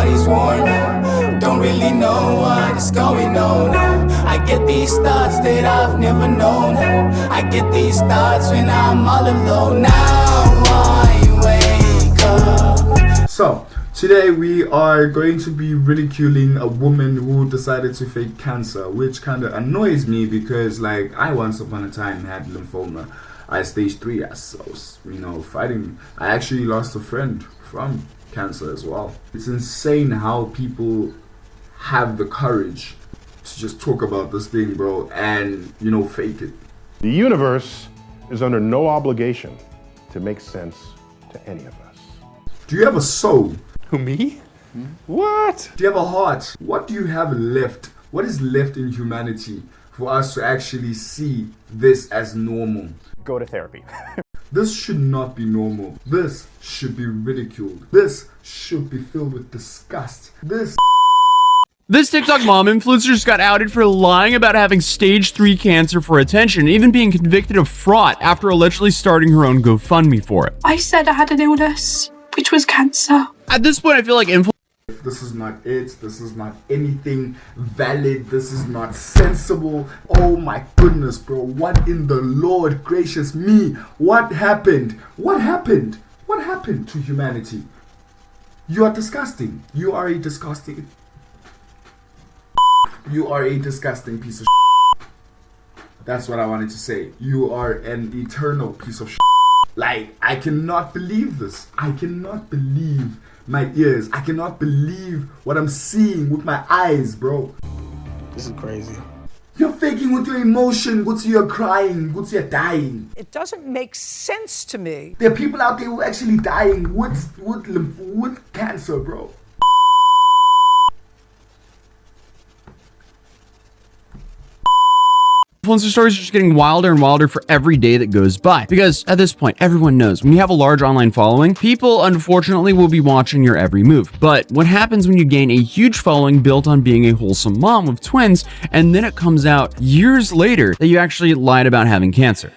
body's worn. Don't really know what is going on. I get these thoughts that I've never known. I get these thoughts when I'm all alone. Now I wake up. So today we are going to be ridiculing a woman who decided to fake cancer, which kind of annoys me because, like, I once upon a time had lymphoma. I stage 3 as I was, fighting. I actually lost a friend from cancer as well. It's insane how people have the courage to just talk about this thing, bro, and, fake it. The universe is under no obligation to make sense to any of us. Do you have a soul? Who, me? What? Do you have a heart? What do you have left? What is left in humanity for us to actually see this as normal? Go to therapy. This should not be normal. This should be ridiculed. This should be filled with disgust. This TikTok mom influencer just got outed for lying about having stage 3 cancer for attention and even being convicted of fraud after allegedly starting her own GoFundMe for it. I said I had an illness, which was cancer. At this point, I feel like This is not it. This is not anything valid. This is not sensible. Oh my goodness, bro. What in the Lord gracious me? What happened? What happened? What happened to humanity? You are disgusting. You are a disgusting piece of shit. That's what I wanted to say. You are an eternal piece of shit. Like, I cannot believe this. I cannot believe my ears. I cannot believe what I'm seeing with my eyes, bro. This is crazy. You're faking with your emotion. What's you're crying? What's you're dying? It doesn't make sense to me. There are people out there who are actually dying with cancer, bro. influencer stories are just getting wilder and wilder for every day that goes by. Because at this point, everyone knows when you have a large online following, people unfortunately will be watching your every move. But what happens when you gain a huge following built on being a wholesome mom with twins, and then it comes out years later that you actually lied about having cancer?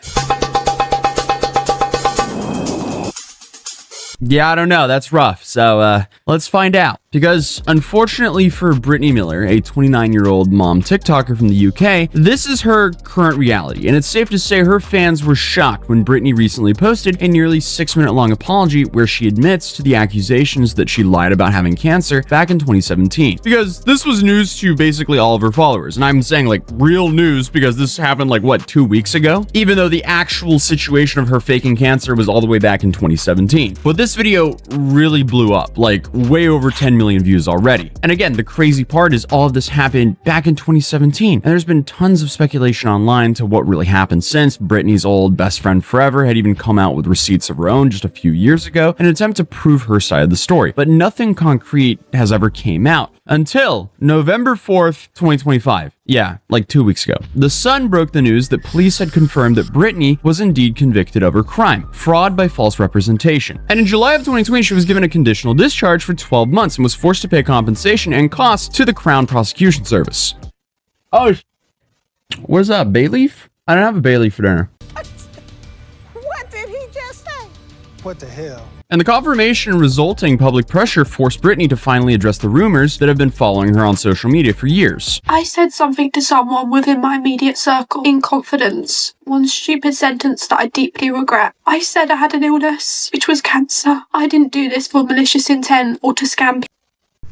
Yeah, I don't know. That's rough. So let's find out. Because unfortunately for Brittany Miller, a 29-year-old mom TikToker from the UK, this is her current reality. And it's safe to say her fans were shocked when Brittany recently posted a nearly 6-minute long apology where she admits to the accusations that she lied about having cancer back in 2017. Because this was news to basically all of her followers. And I'm saying like real news because this happened like, what, 2 weeks ago? Even though the actual situation of her faking cancer was all the way back in 2017. But this video really blew up, like way over 10 million views already. And again, the crazy part is all of this happened back in 2017. And there's been tons of speculation online to what really happened since. Brittany's old best friend Forever had even come out with receipts of her own just a few years ago in an attempt to prove her side of the story. But nothing concrete has ever came out until November 4th, 2025. Yeah, like 2 weeks ago. The Sun broke the news that police had confirmed that Brittany was indeed convicted of her crime, fraud by false representation. And in July of 2020, she was given a conditional discharge for 12 months and was forced to pay compensation and costs to the Crown Prosecution Service. Oh, what is that, bay leaf? I don't have a bay leaf for dinner. What did he just say? What the hell? And the confirmation and resulting public pressure forced Brittany to finally address the rumors that have been following her on social media for years. I said something to someone within my immediate circle in confidence. One stupid sentence that I deeply regret. I said I had an illness, which was cancer. I didn't do this for malicious intent or to scam people.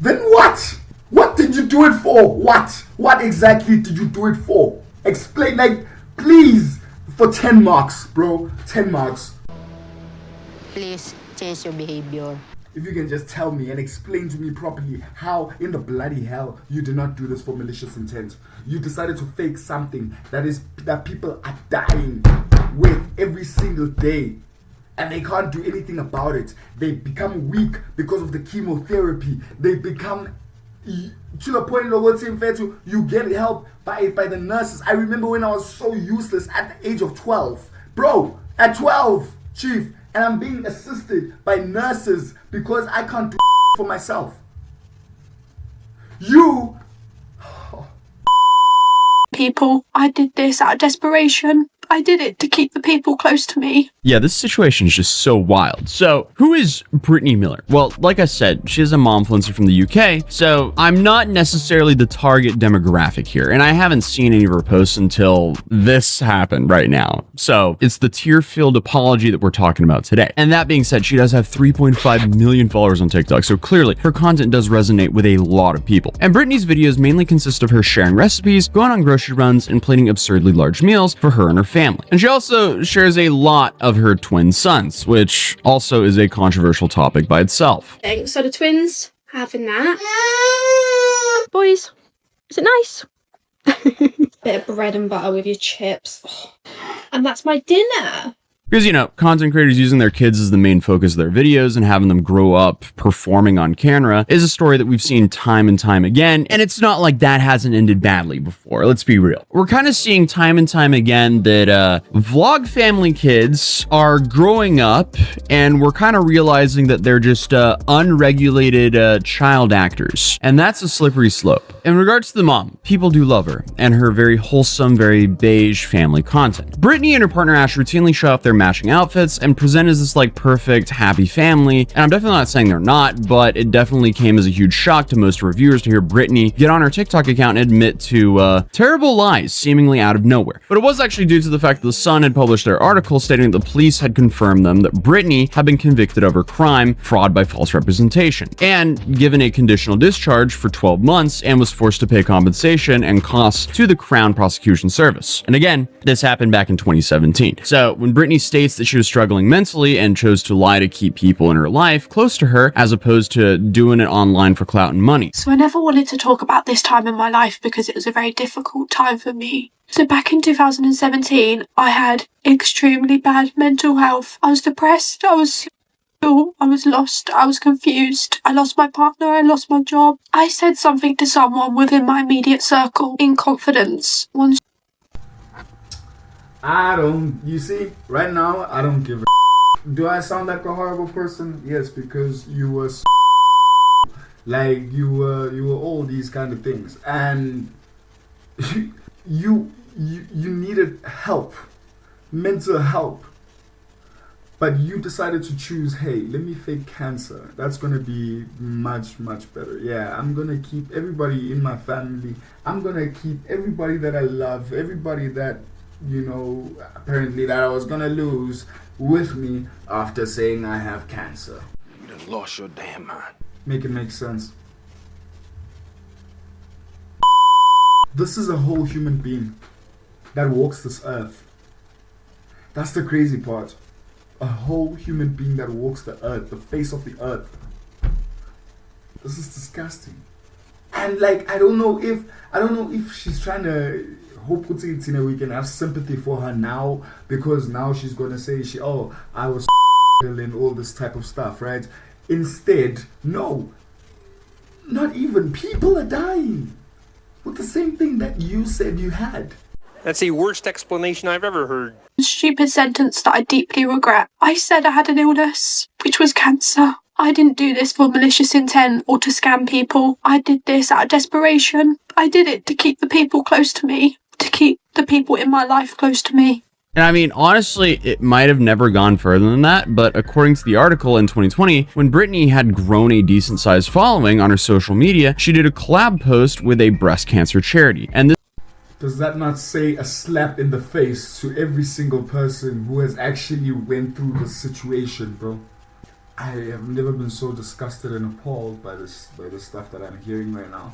Then what? What did you do it for? What? What exactly did you do it for? Explain, like, please, for 10 marks, bro. 10 marks. Please change your behavior. If you can just tell me and explain to me properly how in the bloody hell you did not do this for malicious intent. You decided to fake something that people are dying with every single day. And they can't do anything about it. They become weak because of the chemotherapy. They become to the point of you get help by the nurses. I remember when I was so useless at the age of 12. Bro, at 12, chief. And I'm being assisted by nurses because I can't do for myself. You... People, I did this out of desperation. I did it to keep the people close to me. Yeah, this situation is just so wild. So, who is Brittany Miller? Well, like I said, she is a momfluencer from the UK, so I'm not necessarily the target demographic here, and I haven't seen any of her posts until this happened right now. So, it's the tear-filled apology that we're talking about today. And that being said, she does have 3.5 million followers on TikTok, so clearly her content does resonate with a lot of people. And Brittany's videos mainly consist of her sharing recipes, going on grocery runs, and plating absurdly large meals for her and her family. And she also shares a lot of her twin sons, which also is a controversial topic by itself. So the twins having that. Boys, is it nice? Bit of bread and butter with your chips. Oh. And that's my dinner. Because, you know, content creators using their kids as the main focus of their videos and having them grow up performing on camera is a story that we've seen time and time again, and it's not like that hasn't ended badly before, let's be real. We're kind of seeing time and time again that vlog family kids are growing up, and we're kind of realizing that they're just unregulated child actors, and that's a slippery slope. In regards to the mom, people do love her, and her very wholesome, very beige family content. Brittany and her partner Ash routinely show off their matching outfits and present as this like perfect, happy family. And I'm definitely not saying they're not, but it definitely came as a huge shock to most reviewers to hear Brittany get on her TikTok account and admit to terrible lies seemingly out of nowhere. But it was actually due to the fact that The Sun had published their article stating that the police had confirmed them that Brittany had been convicted of her crime, fraud by false representation, and given a conditional discharge for 12 months and was forced to pay compensation and costs to the Crown Prosecution Service. And again, this happened back in 2017. So when Brittany states that she was struggling mentally and chose to lie to keep people in her life close to her as opposed to doing it online for clout and money. So I never wanted to talk about this time in my life because it was a very difficult time for me. So back in 2017, I had extremely bad mental health. I was depressed, I was lost, I was confused. I lost my partner, I lost my job. I said something to someone within my immediate circle in confidence. You see, right now, I don't give a Do I sound like a horrible person? Yes, because you were like, you were all these kind of things. And you needed help, mental help. But you decided to choose, hey, let me fake cancer. That's going to be much, much better. Yeah, I'm going to keep everybody in my family. I'm going to keep everybody that I love, everybody that, you know, apparently that I was going to lose with me after saying I have cancer. You done lost your damn mind. Make it make sense. This is a whole human being that walks this earth. That's the crazy part. A whole human being that walks the earth, the face of the earth. This is disgusting. And like, I don't know if she's trying to hope we can have sympathy for her now, because now she's gonna say I was and all this type of stuff, right? Instead, no, not even. People are dying with the same thing that you said you had. That's the worst explanation I've ever heard. Stupid sentence that I deeply regret. I said I had an illness, which was cancer. I didn't do this for malicious intent or to scam people. I did this out of desperation. I did it to keep the people close to me, to keep the people in my life close to me. And I mean, honestly, it might have never gone further than that, but according to the article in 2020, when Brittany had grown a decent sized following on her social media, she did a collab post with a breast cancer charity. And this Does that not say a slap in the face to every single person who has actually went through this situation, bro? I have never been so disgusted and appalled by this stuff that I'm hearing right now.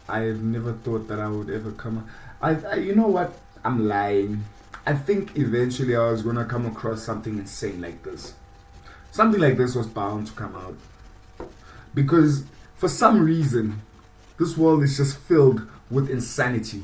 I have never thought that I would ever come. You know what? I'm lying. I think eventually I was gonna come across something insane like this. Something like this was bound to come out, because for some reason, this world is just filled with insanity.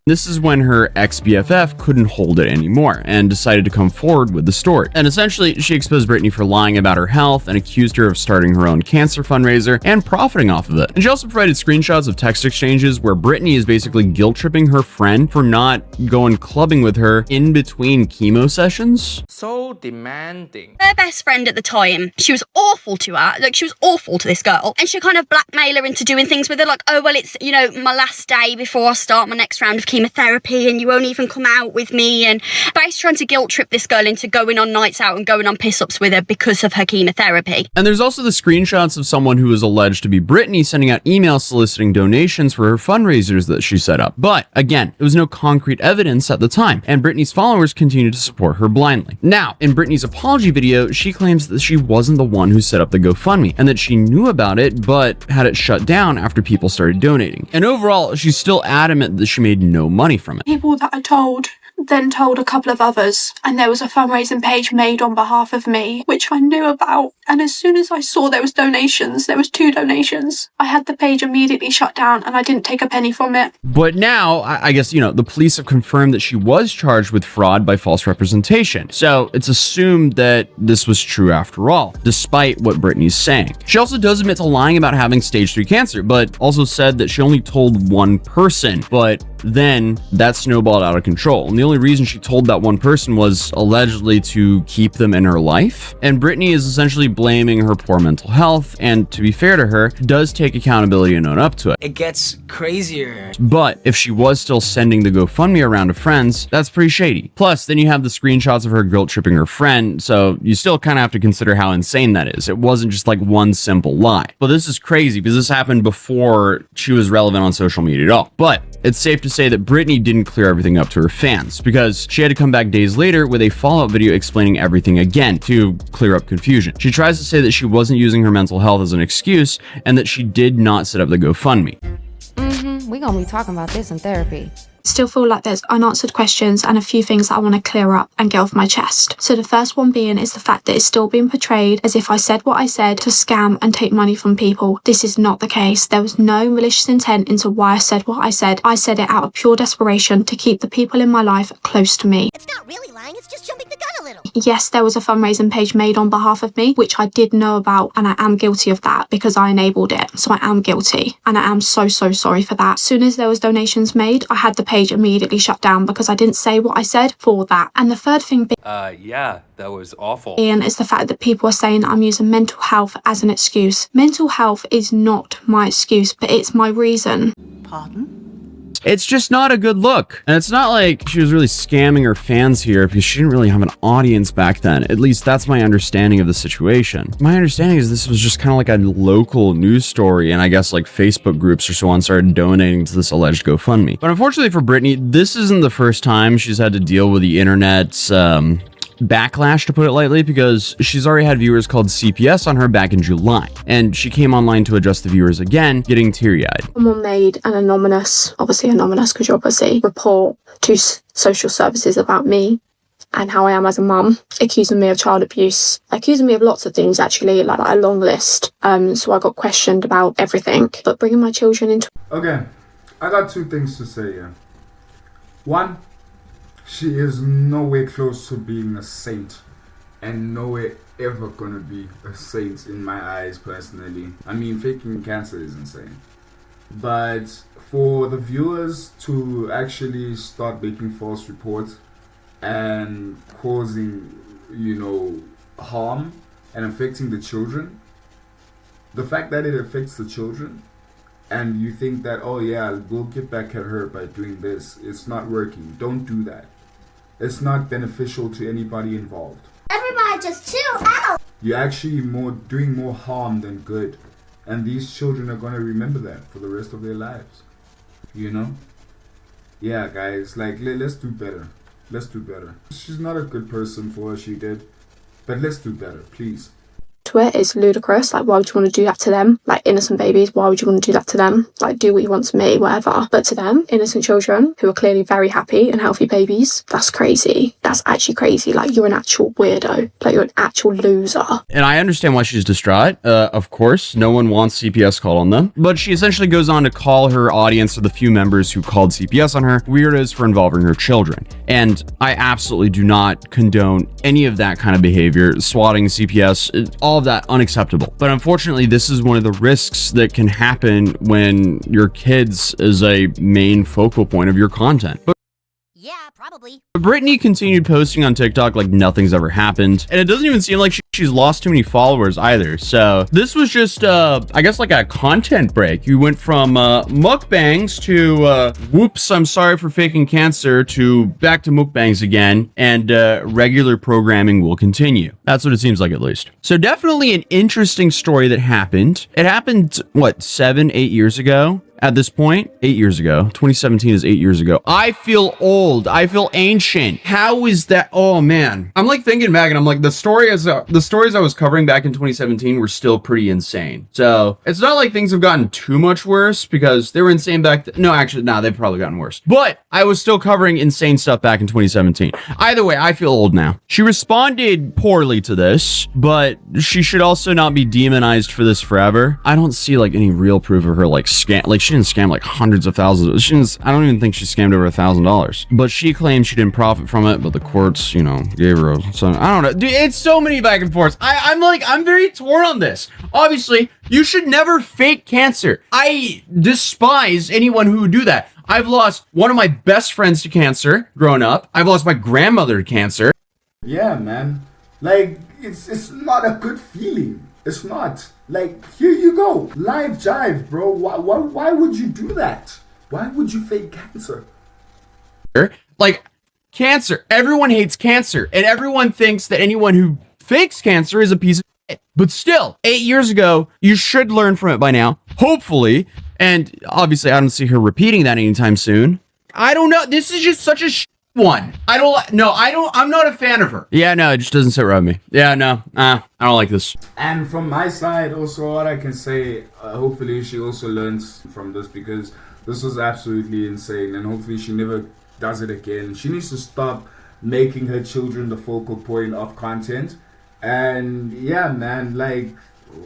This is when her ex-BFF couldn't hold it anymore and decided to come forward with the story. And essentially, she exposed Brittany for lying about her health and accused her of starting her own cancer fundraiser and profiting off of it. And she also provided screenshots of text exchanges where Brittany is basically guilt-tripping her friend for not going clubbing with her in between chemo sessions. So demanding. Her best friend at the time, she was awful to her. Like, she was awful to this girl. And she kind of blackmailed her into doing things with her, like, oh, well, it's, you know, my last day before I start my next round of chemo. chemotherapy and you won't even come out with me. And basically trying to guilt trip this girl into going on nights out and going on piss-ups with her because of her chemotherapy. And there's also the screenshots of someone who is alleged to be Britney sending out emails soliciting donations for her fundraisers that she set up. But again, there was no concrete evidence at the time, and Britney's followers continued to support her blindly. Now, in Britney's apology video, she claims that she wasn't the one who set up the GoFundMe and that she knew about it but had it shut down after people started donating. And overall, she's still adamant that she made no money from it. People that I told then told a couple of others, and there was a fundraising page made on behalf of me, which I knew about. And as soon as I saw there was donations, there was 2 donations, I had the page immediately shut down and I didn't take a penny from it. But now, I guess, the police have confirmed that she was charged with fraud by false representation. So it's assumed that this was true after all, despite what Britney's saying. She also does admit to lying about having stage 3 cancer, but also said that she only told one person, but then that snowballed out of control. And the only reason she told that one person was allegedly to keep them in her life. And Britney is essentially blaming her poor mental health, and to be fair to her, does take accountability and own up to it. It gets crazier. But if she was still sending the GoFundMe around to friends, that's pretty shady. Plus, then you have the screenshots of her guilt tripping her friend, so you still kind of have to consider how insane that is. It wasn't just like one simple lie. But this is crazy because this happened before she was relevant on social media at all. But it's safe to say that Britney didn't clear everything up to her fans, because she had to come back days later with a follow-up video explaining everything again to clear up confusion. She tries to say that she wasn't using her mental health as an excuse and that she did not set up the GoFundMe. We gonna be talking about this in therapy. Still feel like there's unanswered questions and a few things that I want to clear up and get off my chest. So the first one being is the fact that it's still being portrayed as if I said what I said to scam and take money from people. This is not the case. There was no malicious intent into why I said what I said. I said it out of pure desperation to keep the people in my life close to me. It's not really lying, it's just jumping the gun a little. Yes, there was a fundraising page made on behalf of me, which I did know about, and I am guilty of that because I enabled it. So I am guilty, and I am so sorry for that. As soon as there was donations made, I had the page immediately shut down because I didn't say what I said for that. And the third thing Yeah, that was awful. is the fact that people are saying I'm using mental health as an excuse. Mental health is not my excuse, but it's my reason. Pardon? It's just not a good look. And it's not like she was really scamming her fans here because she didn't really have an audience back then. At least that's my understanding of the situation. My understanding is this was just kind of like a local news story, and I guess like Facebook groups or so on started donating to this alleged GoFundMe. But unfortunately for Britney, this isn't the first time she's had to deal with the internet's backlash, to put it lightly, because she's already had viewers called CPS on her back in July, and she came online to address the viewers again, getting teary-eyed. Someone made an anonymous, obviously anonymous because you're pussy, report to social services about me and how I am as a mum, accusing me of child abuse, accusing me of lots of things actually, like a long list. So I got questioned about everything, but bringing my children into... Okay, I got 2 things to say here. One, she is nowhere close to being a saint, and nowhere ever gonna be a saint in my eyes personally. I mean, faking cancer is insane. But for the viewers to actually start making false reports and causing, harm and affecting the children, the fact that it affects the children, and you think that, oh yeah, we'll get back at her by doing this, it's not working. Don't do that. It's not beneficial to anybody involved. Everybody just chill out! You're actually doing more harm than good. And these children are going to remember that for the rest of their lives. Yeah, guys, let's do better. Let's do better. She's not a good person for what she did, but let's do better, please. To it is ludicrous. Like, why would you want to do that to them? Like, innocent babies, why would you want to do that to them? Like, do what you want to me, whatever. But to them, innocent children who are clearly very happy and healthy babies, that's crazy. That's actually crazy. Like, you're an actual weirdo. Like, you're an actual loser. And I understand why she's distraught. Of course, no one wants CPS called on them. But she essentially goes on to call her audience, or the few members who called CPS on her, weirdos for involving her children. And I absolutely do not condone any of that kind of behavior. Swatting, CPS, all of that unacceptable. But unfortunately, this is one of the risks that can happen when your kids is a main focal point of your content. probably. Brittany continued posting on TikTok like nothing's ever happened, and it doesn't even seem like she's lost too many followers either. So this was just, I guess, like a content break. You went from mukbangs to whoops, I'm sorry for faking cancer, to back to mukbangs again, and regular programming will continue. That's what it seems like, at least. So definitely an interesting story that happened. It happened, what, 7-8 years ago? At this point, 8 years ago. 2017 is 8 years ago. I feel old. I feel ancient. How is that? Oh man. I'm like thinking back and I'm like, the stories I was covering back in 2017 were still pretty insane. So it's not like things have gotten too much worse because they were insane back then. No, actually, no, they've probably gotten worse. But I was still covering insane stuff back in 2017. Either way, I feel old now. She responded poorly to this, but she should also not be demonized for this forever. I don't see like any real proof of her like scam. Like she didn't scam like hundreds of thousands. I don't even think she scammed over $1,000. But she claimed she didn't profit from it, but the courts, you know, gave her some. I don't know. Dude, it's so many back and forths. I'm very torn on this. Obviously, you should never fake cancer. I despise anyone who would do that. I've lost one of my best friends to cancer growing up. I've lost my grandmother to cancer. Yeah, man. Like, it's not a good feeling. It's not. Like, here you go. Live jive, bro. Why would you do that? Why would you fake cancer? Like, cancer. Everyone hates cancer. And everyone thinks that anyone who fakes cancer is a piece of shit. But still, 8 years ago, you should learn from it by now. Hopefully. And obviously, I don't see her repeating that anytime soon. I don't know. This is just such a one. I'm not a fan of her. Yeah, no, it just doesn't sit right with me. Yeah, no, I don't like this. And from my side, also, what I can say, hopefully she also learns from this because this was absolutely insane and hopefully she never does it again. She needs to stop making her children the focal point of content. And yeah, man, like,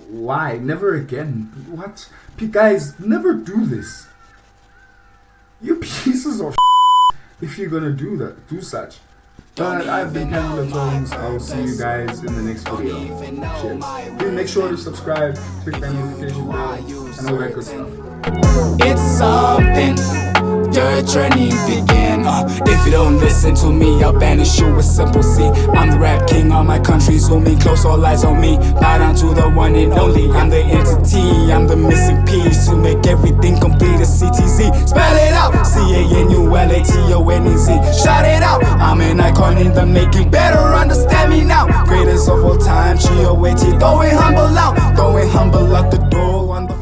why? Never again. What? Guys, never do this. You pieces of if you're gonna do such. But I've been Campbell Jones. I'll see you guys in the next video. Cheers. Please make sure to subscribe, click that notification bell, and all that good stuff. It's something your journey began. If you don't listen to me, I'll banish you with simple C. I'm the rap king, all my country zoom in close, all eyes on me. Bow down to the one and only. I'm the entity, I'm the missing piece to make everything complete. A CTZ, spell it out. CANULATONEZ. Shout it out. I'm an icon in the making. Better understand me now. Greatest of all time. GOAT. Going humble out the door on the